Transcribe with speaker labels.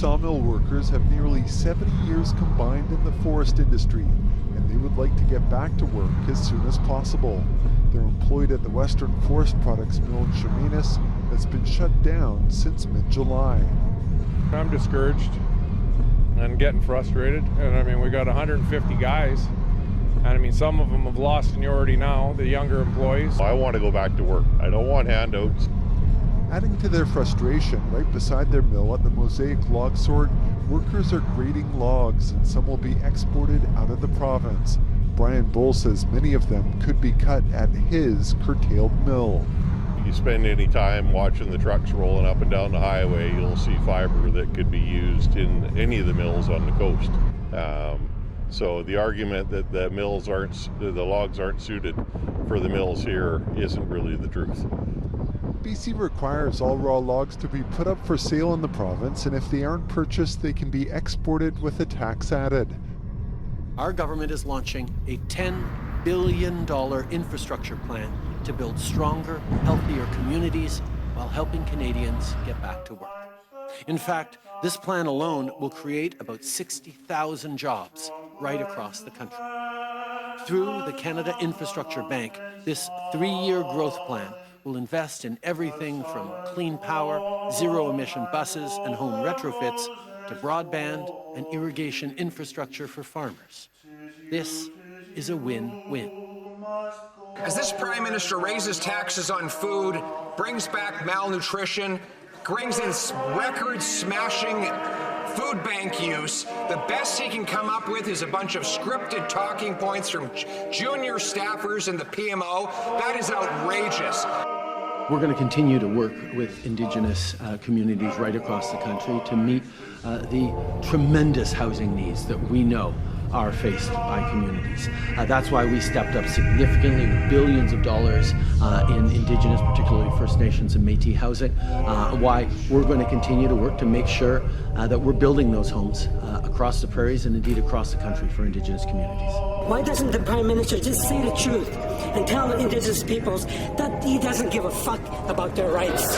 Speaker 1: sawmill workers have nearly 70 years combined in the forest industry, and they would like to get back to work as soon as possible. They're employed at the Western Forest Products Mill in Chemainus that's been shut down since mid-July.
Speaker 2: I'm discouraged and getting frustrated. And I mean, we got 150 guys. And I mean, some of them have lost seniority now, the younger employees.
Speaker 3: I want to go back to work. I don't want handouts.
Speaker 1: Adding to their frustration, right beside their mill at the Mosaic log sort, workers are grading logs and some will be exported out of the province. Brian Bull says many of them could be cut at his curtailed mill.
Speaker 3: You spend any time watching the trucks rolling up and down the highway, you'll see fiber that could be used in any of the mills on the coast. So the argument that the logs aren't suited for the mills here isn't really the truth.
Speaker 1: BC requires all raw logs to be put up for sale in the province, and if they aren't purchased, they can be exported with a tax added.
Speaker 4: Our government is launching a $10 billion infrastructure plan to build stronger, healthier communities while helping Canadians get back to work. In fact, this plan alone will create about 60,000 jobs right across the country. Through the Canada Infrastructure Bank, this 3-year growth plan will invest in everything from clean power, zero-emission buses and home retrofits to broadband and irrigation infrastructure for farmers. This is a win-win.
Speaker 5: As this Prime Minister raises taxes on food, brings back malnutrition, brings in record-smashing food bank use, the best he can come up with is a bunch of scripted talking points from junior staffers in the PMO. That is outrageous.
Speaker 4: We're going to continue to work with Indigenous communities right across the country to meet the tremendous housing needs that we know are faced by communities. That's why we stepped up significantly with billions of dollars in Indigenous, particularly First Nations and Métis housing. Why we're going to continue to work to make sure that we're building those homes across the prairies and indeed across the country for Indigenous communities.
Speaker 6: Why doesn't the Prime Minister just say the truth and tell the Indigenous peoples that he doesn't give a fuck about their rights?